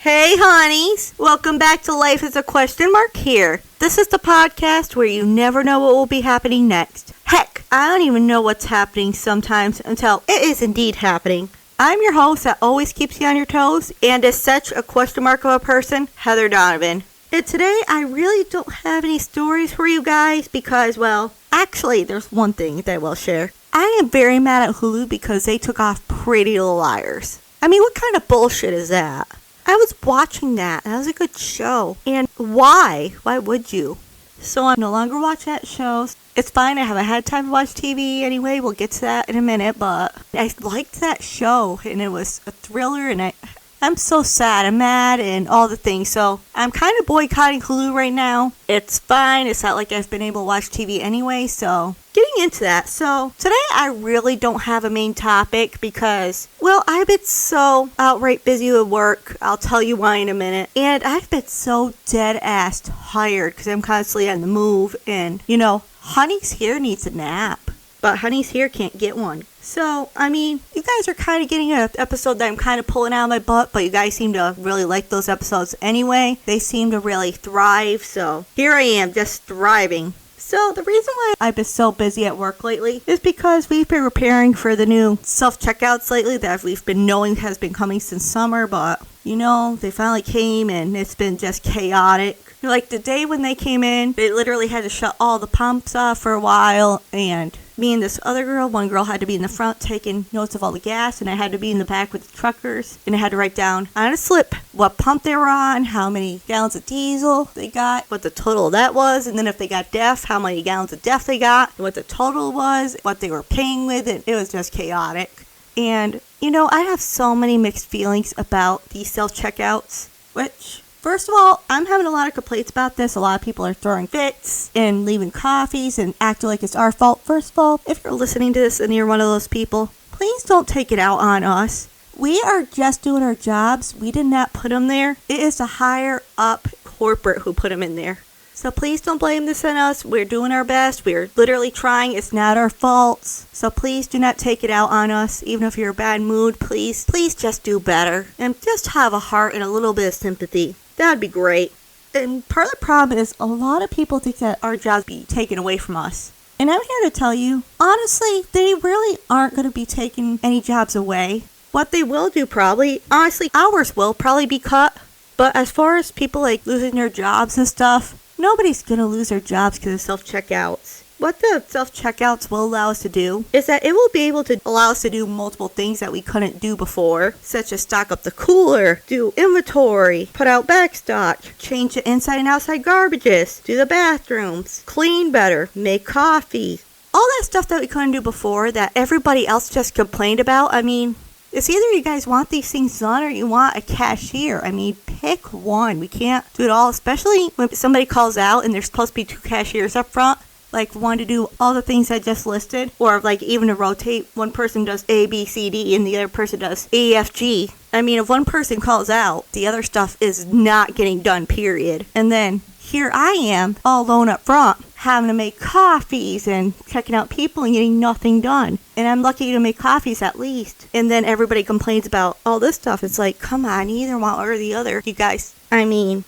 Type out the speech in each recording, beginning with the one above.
Hey, Hunnies! Welcome back to Life is a Question Mark here. This is the podcast where you never know what will be happening next. Heck, I don't even know what's happening sometimes until it is indeed happening. I'm your host that always keeps you on your toes, and is such a question mark of a person, Heather Donovan. And today, I really don't have any stories for you guys because, well, actually, there's one thing that I will share. I am very mad at Hulu because they took off Pretty Little Liars. I mean, what kind of bullshit is that? I was watching that. That was a good show. And why? Why would you? So I'm no longer watching that show. It's fine. I haven't had time to watch TV anyway. We'll get to that in a minute. But I liked that show. And it was a thriller. And I'm so sad. I'm mad and all the things. So I'm kind of boycotting Hulu right now. It's fine. It's not like I've been able to watch TV anyway. So getting into that. So today I really don't have a main topic because, well, I've been so outright busy with work. I'll tell you why in a minute. And I've been so dead ass tired because I'm constantly on the move. And, you know, Hunnies here needs a nap. But Hunnies here can't get one. So, I mean, you guys are kind of getting an episode that I'm kind of pulling out of my butt, but you guys seem to really like those episodes anyway. They seem to really thrive, so here I am, just thriving. So, the reason why I've been so busy at work lately is because we've been preparing for the new self-checkouts lately that we've been knowing has been coming since summer, but, you know, they finally came and it's been just chaotic. Like, the day when they came in, they literally had to shut all the pumps off for a while, and me and this other girl, one girl had to be in the front taking notes of all the gas, and I had to be in the back with the truckers, and I had to write down on a slip what pump they were on, how many gallons of diesel they got, what the total of that was, and then if they got DEF, how many gallons of DEF they got, and what the total was, what they were paying with, and it was just chaotic. And, you know, I have so many mixed feelings about these self-checkouts, which, first of all, I'm having a lot of complaints about this. A lot of people are throwing fits and leaving coffees and acting like it's our fault. First of all, if you're listening to this and you're one of those people, please don't take it out on us. We are just doing our jobs. We did not put them there. It is the higher up corporate who put them in there. So please don't blame this on us. We're doing our best. We're literally trying. It's not our fault. So please do not take it out on us. Even if you're in a bad mood, please just do better. And just have a heart and a little bit of sympathy. That'd be great. And part of the problem is a lot of people think that our jobs be taken away from us. And I'm here to tell you, honestly, they really aren't going to be taking any jobs away. What they will do probably, honestly, hours will probably be cut. But as far as people like losing their jobs and stuff, nobody's going to lose their jobs because of self-checkouts. What the self-checkouts will allow us to do is that it will be able to allow us to do multiple things that we couldn't do before, such as stock up the cooler, do inventory, put out back stock, change the inside and outside garbages, do the bathrooms, clean better, make coffee. All that stuff that we couldn't do before that everybody else just complained about. I mean, it's either you guys want these things done or you want a cashier. I mean, pick one. We can't do it all, especially when somebody calls out and there's supposed to be 2 cashiers up front. Like one to do all the things I just listed, or like even to rotate. One person does A, B, C, D, and the other person does E, F, G. I mean, if one person calls out, the other stuff is not getting done, period. And then here I am, all alone up front, having to make coffees and checking out people and getting nothing done. And I'm lucky to make coffees at least. And then everybody complains about all this stuff. It's like, come on, you either one or the other. You guys, I mean,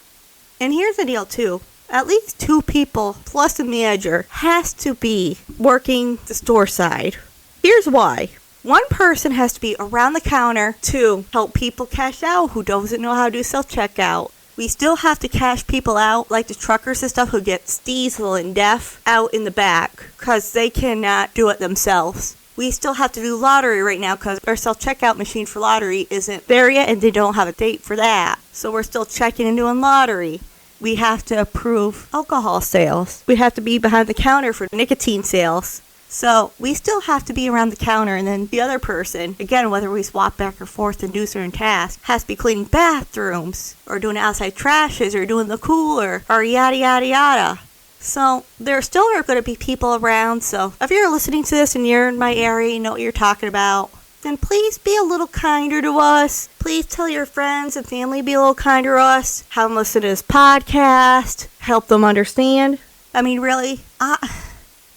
and here's the deal too. At least 2 people plus a manager has to be working the store side. Here's why. One person has to be around the counter to help people cash out who doesn't know how to do self-checkout. We still have to cash people out, like the truckers and stuff who get diesel and DEF out in the back because they cannot do it themselves. We still have to do lottery right now because our self-checkout machine for lottery isn't there yet and they don't have a date for that. So we're still checking and doing lottery. We have to approve alcohol sales. We have to be behind the counter for nicotine sales. So we still have to be around the counter, and then the other person, again, whether we swap back or forth and do certain tasks, has to be cleaning bathrooms, or doing outside trashes, or doing the cooler, or yada yada yada. So there still are going to be people around, so if you're listening to this and you're in my area, you know what you're talking about, then please be a little kinder to us. Please tell your friends and family be a little kinder to us. Have them listen to this podcast. Help them understand. I mean, really,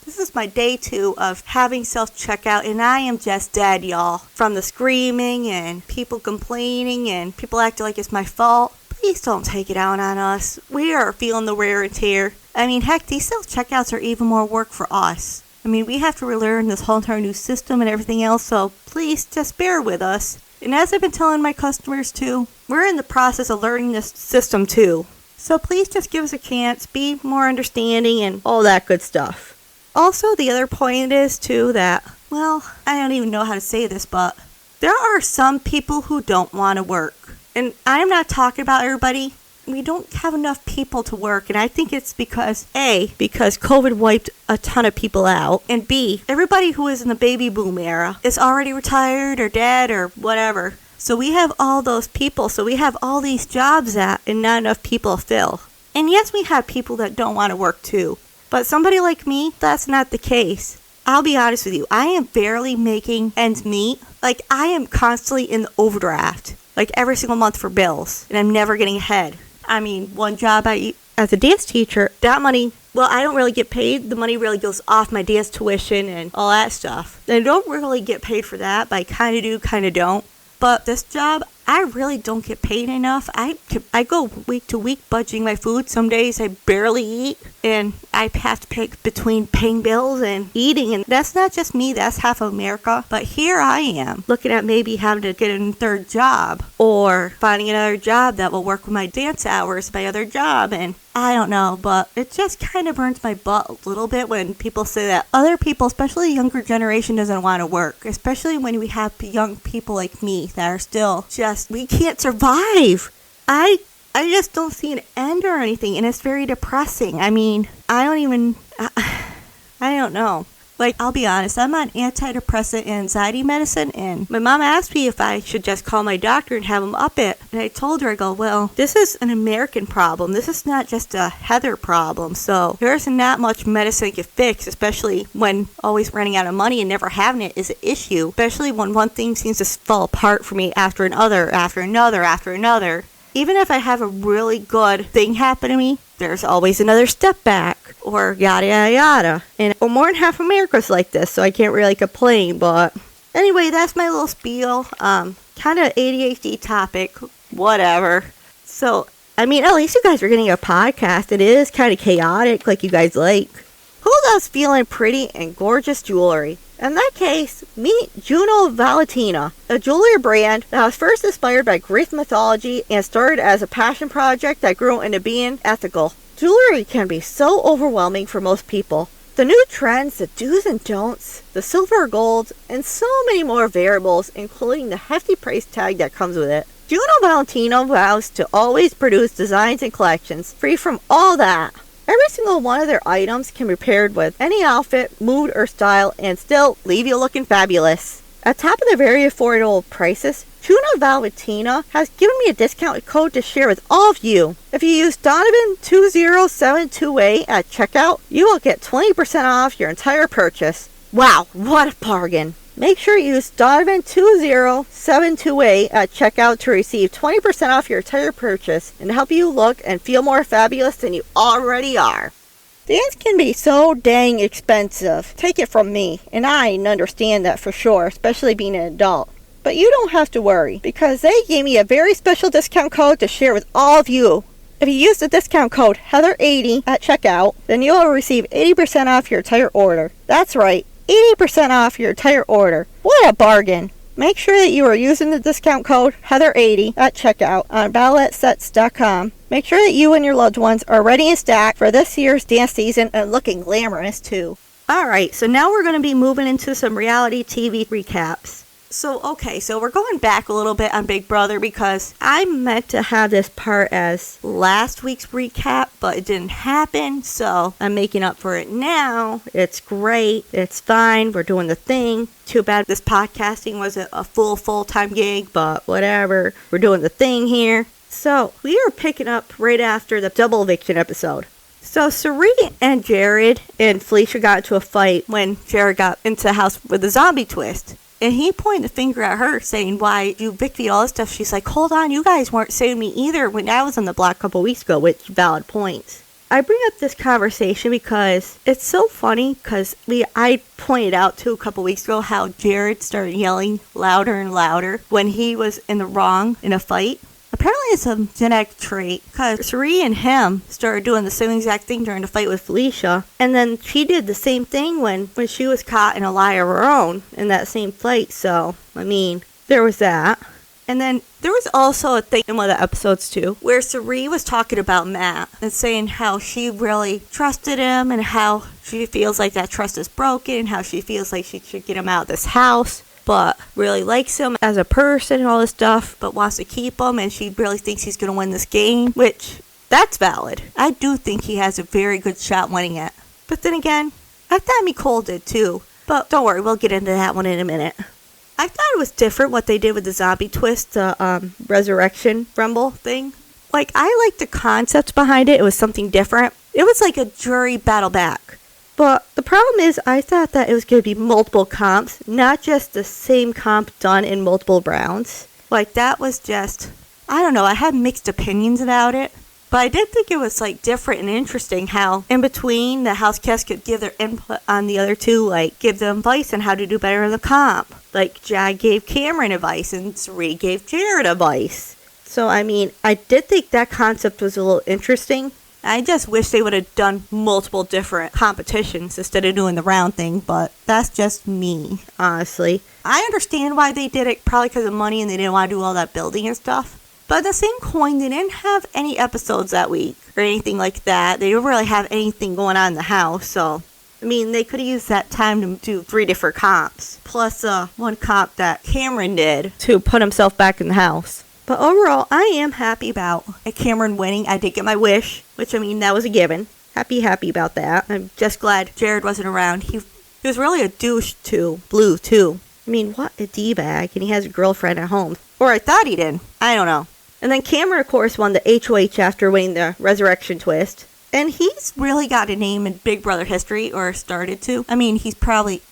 this This is my day 2 of having self-checkout, and I am just dead, y'all. From the screaming and people complaining and people acting like it's my fault. Please don't take it out on us. We are feeling the wear and tear. I mean, heck, these self-checkouts are even more work for us. I mean, we have to relearn this whole entire new system and everything else, so please just bear with us. And as I've been telling my customers too, we're in the process of learning this system too. So please just give us a chance, be more understanding, and all that good stuff. Also, the other point is too that, well, I don't even know how to say this, but there are some people who don't want to work. And I'm not talking about everybody. We don't have enough people to work, and I think it's because because COVID wiped a ton of people out, and B, everybody who is in the baby boom era is already retired or dead or whatever. So we have all those people, so we have all these jobs that and not enough people to fill. And yes, we have people that don't want to work too, but somebody like me, that's not the case. I'll be honest with you, I am barely making ends meet. Like, I am constantly in the overdraft, like every single month for bills, and I'm never getting ahead. I mean, one job as a dance teacher, that money, well, I don't really get paid. The money really goes off my dance tuition and all that stuff. I don't really get paid for that, but I kind of do, kind of don't. But this job, I really don't get paid enough. I go week to week budgeting my food. Some days I barely eat, and I have to pick between paying bills and eating. And that's not just me, that's half of America. But here I am, looking at maybe having to get a third job, or finding another job that will work with my dance hours, my other job. And I don't know, but it just kind of burns my butt a little bit when people say that other people, especially the younger generation, doesn't want to work. Especially when we have young people like me that are still just, we can't survive. I just don't see an end or anything, and it's very depressing. I mean, I don't know. Like, I'll be honest, I'm on antidepressant and anxiety medicine, and my mom asked me if I should just call my doctor and have him up it. And I told her, I go, well, this is an American problem. This is not just a Heather problem. So there's not much medicine can fix, especially when always running out of money and never having it is an issue, especially when one thing seems to fall apart for me after another, after another, after another. Even if I have a really good thing happen to me, there's always another step back, or yada yada yada. And more than half America's like this, so I can't really complain. But anyway, that's my little spiel. Kind of ADHD topic, whatever. So, I mean, at least you guys are getting a podcast. It is kind of chaotic, like you guys like. Who loves feeling pretty and gorgeous jewelry? In that case, meet Juno Valentina, a jewelry brand that was first inspired by Greek mythology and started as a passion project that grew into being ethical. Jewelry can be so overwhelming for most people. The new trends, the do's and don'ts, the silver, gold, and so many more variables, including the hefty price tag that comes with it. Juno Valentina vows to always produce designs and collections free from all that. Every single one of their items can be paired with any outfit, mood, or style and still leave you looking fabulous. At top of the very affordable prices, Juno Valentina has given me a discount code to share with all of you. If you use Donovan20728 at checkout, you will get 20% off your entire purchase. Wow, what a bargain! Make sure you use Donovan20728 at checkout to receive 20% off your entire purchase and help you look and feel more fabulous than you already are. Dance can be so dang expensive. Take it from me, and I understand that for sure, especially being an adult. But you don't have to worry, because they gave me a very special discount code to share with all of you. If you use the discount code Heather80 at checkout, then you will receive 80% off your entire order. That's right. 80% off your entire order. What a bargain! Make sure that you are using the discount code Heather80 at checkout on balletsets.com. Make sure that you and your loved ones are ready and stacked for this year's dance season and looking glamorous too. Alright, so now we're going to be moving into some reality TV recaps. So we're going back a little bit on Big Brother because I meant to have this part as last week's recap, but it didn't happen, so I'm making up for it now. It's great. It's fine. We're doing the thing. Too bad this podcasting wasn't a full-time gig, but whatever. We're doing the thing here. So we are picking up right after the double eviction episode. So Sari and Jared and Felicia got into a fight when Jared got into the house with a zombie twist. And he pointed the finger at her, saying, why you evicted all this stuff. She's like, hold on, you guys weren't saving me either when I was on the block a couple weeks ago, which valid points. I bring up this conversation because it's so funny because I pointed out a couple weeks ago how Jared started yelling louder and louder when he was in the wrong in a fight. Apparently it's a genetic trait because Sari and him started doing the same exact thing during the fight with Felicia. And then she did the same thing when she was caught in a lie of her own in that same fight. So, I mean, there was that. And then there was also a thing in one of the episodes too where Sari was talking about Matt and saying how she really trusted him and how she feels like that trust is broken and how she feels like she should get him out of this house, but really likes him as a person and all this stuff, but wants to keep him, and she really thinks he's going to win this game, which, that's valid. I do think he has a very good shot winning it. But then again, I thought Nicole did too. But don't worry, we'll get into that one in a minute. I thought it was different what they did with the zombie twist, the resurrection rumble thing. Like, I liked the concept behind it. It was something different. It was like a jury battle back. But the problem is, I thought that it was going to be multiple comps, not just the same comp done in multiple rounds. Like, that was just, I don't know, I had mixed opinions about it. But I did think it was, like, different and interesting how, in between, the house cast could give their input on the other two, like, give them advice on how to do better in the comp. Like, Jag gave Cameron advice, and Sari gave Jared advice. So, I mean, I did think that concept was a little interesting. I just wish they would have done multiple different competitions instead of doing the round thing, but that's just me, honestly. I understand why they did it, probably because of money and they didn't want to do all that building and stuff. But at the same coin, they didn't have any episodes that week or anything like that. They didn't really have anything going on in the house, so I mean, they could have used that time to do 3 different comps, plus one comp that Cameron did to put himself back in the house. But overall, I am happy about Cameron winning. I did get my wish, which, I mean, that was a given. Happy about that. I'm just glad Jared wasn't around. He was really a douche to Blue, too. I mean, what a D-bag, and he has a girlfriend at home. Or I thought he did. I don't know. And then Cameron, of course, won the HOH after winning the resurrection twist. And he's really got a name in Big Brother history, or started to. I mean,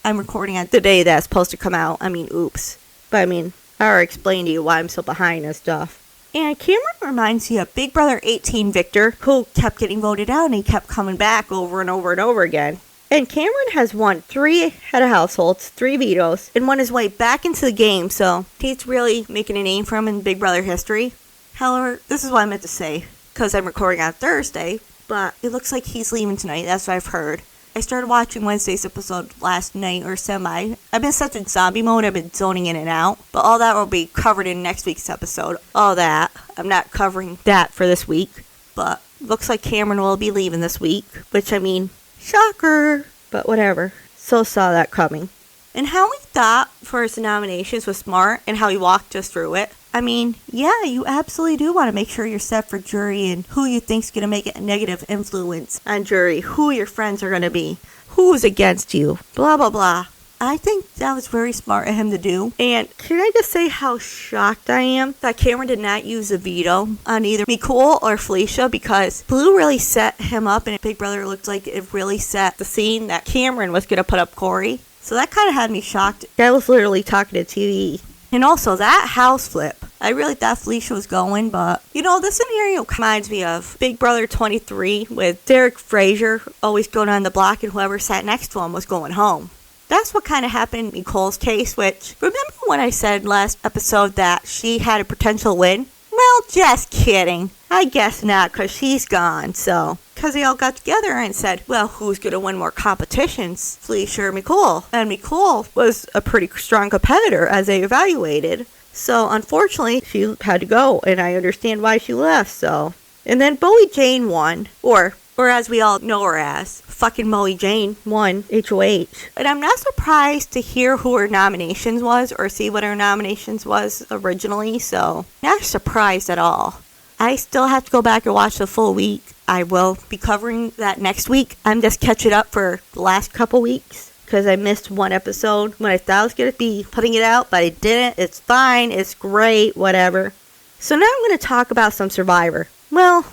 I'm recording on the day that's supposed to come out. I mean, oops. But I mean, I already explained to you why I'm so behind and stuff. And Cameron reminds you of Big Brother 18 Victor, who kept getting voted out and he kept coming back over and over and over again. And Cameron has won 3 head of households, 3 vetoes, and won his way back into the game, so he's really making a name for him in Big Brother history. However, this is what I meant to say, because I'm recording on Thursday, but it looks like he's leaving tonight. That's what I've heard. I started watching Wednesday's episode last night or semi. I've been such in zombie mode, I've been zoning in and out. But all that will be covered in next week's episode. All that. I'm not covering that for this week. But looks like Cameron will be leaving this week. Which, I mean, shocker. But whatever. So saw that coming. And how he thought for his nominations was smart and how he walked us through it. I mean, yeah, you absolutely do want to make sure you're set for jury and who you think's going to make a negative influence on jury, who your friends are going to be, who's against you, blah, blah, blah. I think that was very smart of him to do. And can I just say how shocked I am that Cameron did not use a veto on either Nicole or Felicia, because Blue really set him up and Big Brother looked like it really set the scene that Cameron was going to put up Corey. So that kind of had me shocked. I was literally talking to TV. And also, that house flip. I really thought Felicia was going, but, you know, this scenario reminds me of Big Brother 23 with Derek Frazier always going on the block and whoever sat next to him was going home. That's what kind of happened in Nicole's case, which, remember when I said last episode that she had a potential win? Well, just kidding. I guess not, because she's gone, so. Because they all got together and said, well, who's going to win more competitions, Felicia or Nicole? And Nicole was a pretty strong competitor as they evaluated. So, unfortunately, she had to go, and I understand why she left, so. And then Bowie Jane won, or as we all know her as, fucking Bowie Jane won HOH. And I'm not surprised to hear who her nominations was, or see what her nominations was originally, so not surprised at all. I still have to go back and watch the full week. I will be covering that next week. I'm just catching up for the last couple weeks because I missed one episode when I thought I was going to be putting it out, but I didn't. It's fine. It's great. Whatever. So now I'm going to talk about some Survivor. Well,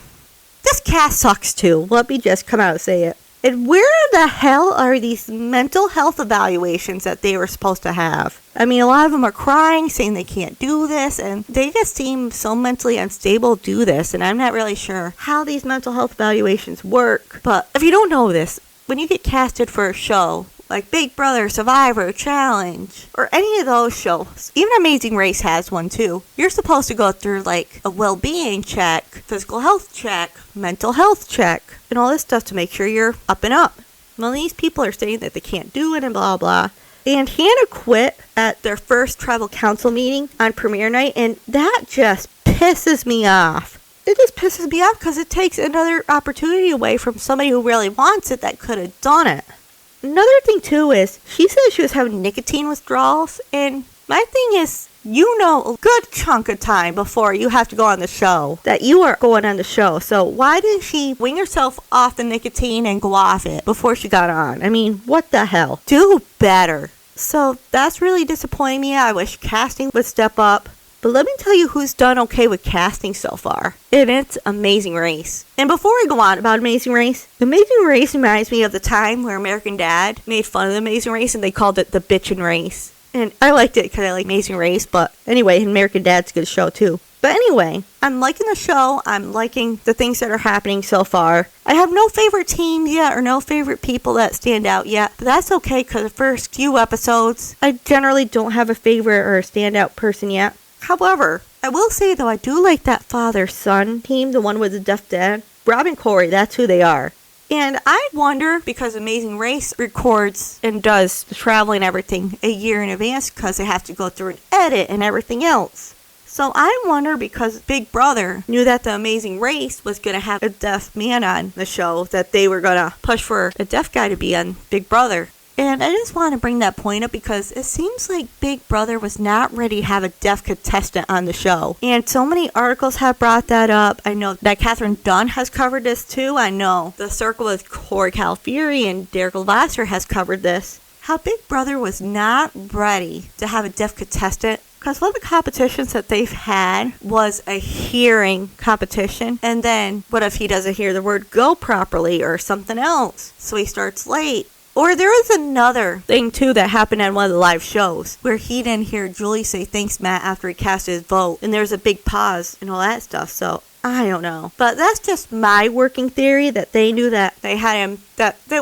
this cast sucks too. Let me just come out and say it. And where the hell are these mental health evaluations that they were supposed to have? I mean, a lot of them are crying, saying they can't do this, and they just seem so mentally unstable to do this, and I'm not really sure how these mental health evaluations work. But if you don't know this, when you get casted for a show, like Big Brother, Survivor, Challenge, or any of those shows, even Amazing Race has one too, you're supposed to go through like a well-being check, physical health check, mental health check, and all this stuff to make sure you're up and up. Well, these people are saying that they can't do it and blah blah. And Hannah quit at their first tribal council meeting on premiere night, and that just pisses me off. It just pisses me off because it takes another opportunity away from somebody who really wants it that could have done it. Another thing too is she said she was having nicotine withdrawals, and my thing is, you know a good chunk of time before you have to go on the show that you are going on the show. So why didn't she wing herself off the nicotine and go off it before she got on? I mean, what the hell? Do better. So that's really disappointing me. I wish casting would step up. But let me tell you who's done okay with casting so far. And it's Amazing Race. And before I go on about Amazing Race reminds me of the time where American Dad made fun of the Amazing Race and they called it the bitchin' race. And I liked it because I like Amazing Race, but anyway, American Dad's a good show too. But anyway, I'm liking the show. I'm liking the things that are happening so far. I have no favorite teams yet or no favorite people that stand out yet. But that's okay because the first few episodes, I generally don't have a favorite or a standout person yet. However, I will say though, I do like that father-son team, the one with the deaf dad. Rob and Corey, that's who they are. And I wonder, because Amazing Race records and does the traveling and everything a year in advance because they have to go through an edit and everything else. So I wonder, because Big Brother knew that the Amazing Race was going to have a deaf man on the show, that they were going to push for a deaf guy to be on Big Brother. And I just want to bring that point up because it seems like Big Brother was not ready to have a deaf contestant on the show. And so many articles have brought that up. I know that Catherine Dunn has covered this too. I know The Circle with Corey Calfury and Derek Lavasser has covered this. How Big Brother was not ready to have a deaf contestant. Because one of the competitions that they've had was a hearing competition. And then what if he doesn't hear the word go properly or something else? So he starts late. Or there was another thing, too, that happened on one of the live shows where he didn't hear Julie say, "Thanks, Matt," after he cast his vote. And there's a big pause and all that stuff. So, I don't know. But that's just my working theory, that they knew that they had him, they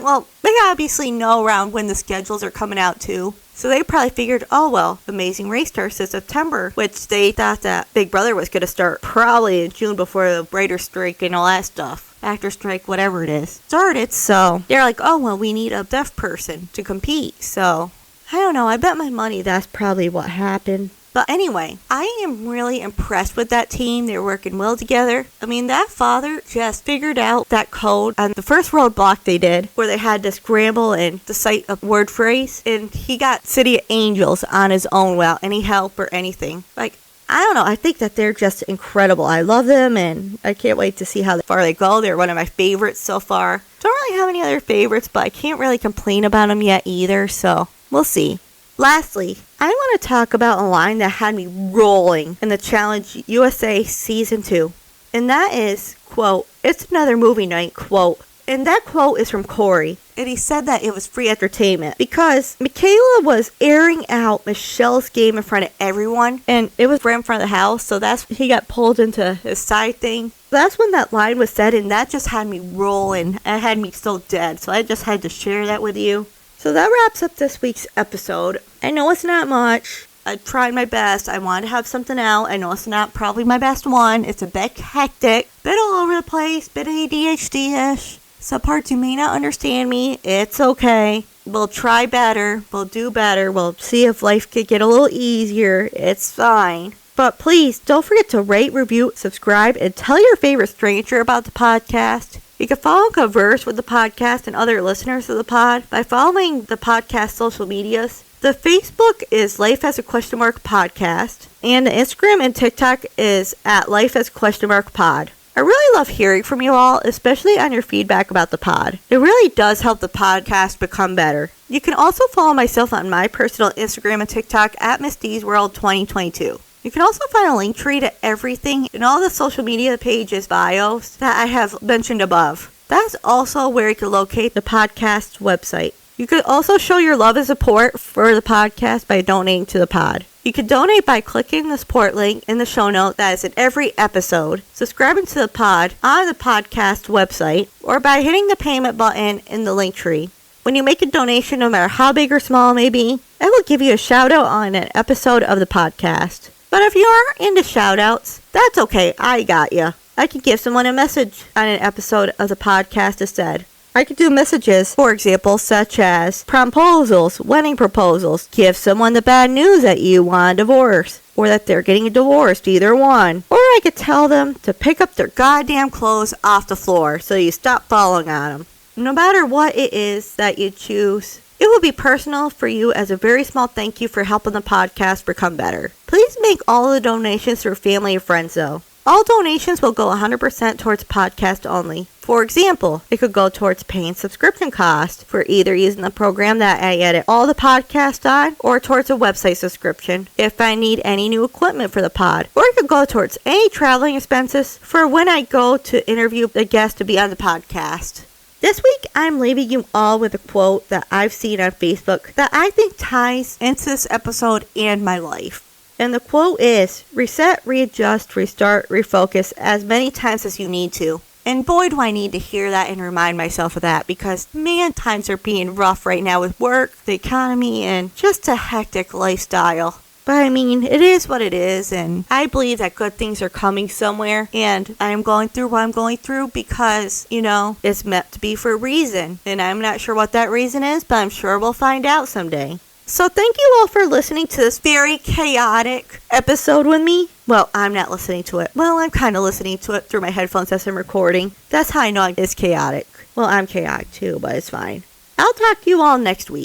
obviously know around when the schedules are coming out, too. So they probably figured, oh, well, Amazing Race starts in September, which they thought that Big Brother was going to start probably in June before the writer's strike and all that stuff. Actor strike, whatever it is, started. So they're like, oh, well, we need a deaf person to compete. So I don't know. I bet my money that's probably what happened. But anyway, I am really impressed with that team. They're working well together. I mean, that father just figured out that code on the first roadblock they did, where they had to scramble and decide a word phrase. And he got City of Angels on his own without any help or anything. Like, I don't know. I think that they're just incredible. I love them, and I can't wait to see how far they go. They're one of my favorites so far. Don't really have any other favorites, but I can't really complain about them yet either, so we'll see. Lastly, I want to talk about a line that had me rolling in the Challenge USA Season 2. And that is, quote, "It's another movie night," quote. And that quote is from Corey. And he said that it was free entertainment because Michaela was airing out Michelle's game in front of everyone. And it was right in front of the house. So he got pulled into his side thing. That's when that line was said. And that just had me rolling. It had me so dead. So I just had to share that with you. So that wraps up this week's episode. I know it's not much. I tried my best. I wanted to have something out. I know it's not probably my best one. It's a bit hectic. Bit all over the place. Bit ADHD-ish. Some parts you may not understand me. It's okay. We'll try better. We'll do better. We'll see if life could get a little easier. It's fine. But please, don't forget to rate, review, subscribe, and tell your favorite stranger about the podcast. You can follow and converse with the podcast and other listeners of the pod by following the podcast social medias. The Facebook is Life as a Question Mark Podcast, and the Instagram and TikTok is at Life as Question Mark Pod. I really love hearing from you all, especially on your feedback about the pod. It really does help the podcast become better. You can also follow myself on my personal Instagram and TikTok at Miss D's World 2022. You can also find a link tree to everything in all the social media pages bios that I have mentioned above. That's also where you can locate the podcast's website. You could also show your love and support for the podcast by donating to the pod. You can donate by clicking the support link in the show note that is in every episode, subscribing to the pod on the podcast website, or by hitting the payment button in the link tree. When you make a donation, no matter how big or small it may be, I will give you a shout out on an episode of the podcast. But if you aren't into shout outs, that's okay, I got you. I could give someone a message on an episode of the podcast instead. I could do messages, for example, such as proposals, wedding proposals, give someone the bad news that you want a divorce, or that they're getting divorced, either one. Or I could tell them to pick up their goddamn clothes off the floor so you stop falling on them. No matter what it is that you choose, it will be personal for you as a very small thank you for helping the podcast become better. Please make all the donations through family and friends though. All donations will go 100% towards podcast only. For example, it could go towards paying subscription costs for either using the program that I edit all the podcasts on, or towards a website subscription if I need any new equipment for the pod. Or it could go towards any traveling expenses for when I go to interview a guest to be on the podcast. This week, I'm leaving you all with a quote that I've seen on Facebook that I think ties into this episode and my life. And the quote is, reset, readjust, restart, refocus as many times as you need to. And boy, do I need to hear that and remind myself of that, because man, times are being rough right now with work, the economy, and just a hectic lifestyle. But I mean, it is what it is, and I believe that good things are coming somewhere, and I am going through what I'm going through because, it's meant to be for a reason. And I'm not sure what that reason is, but I'm sure we'll find out someday. So thank you all for listening to this very chaotic episode with me. Well, I'm not listening to it. Well, I'm kind of listening to it through my headphones as I'm recording. That's how I know it's chaotic. Well, I'm chaotic too, but it's fine. I'll talk to you all next week.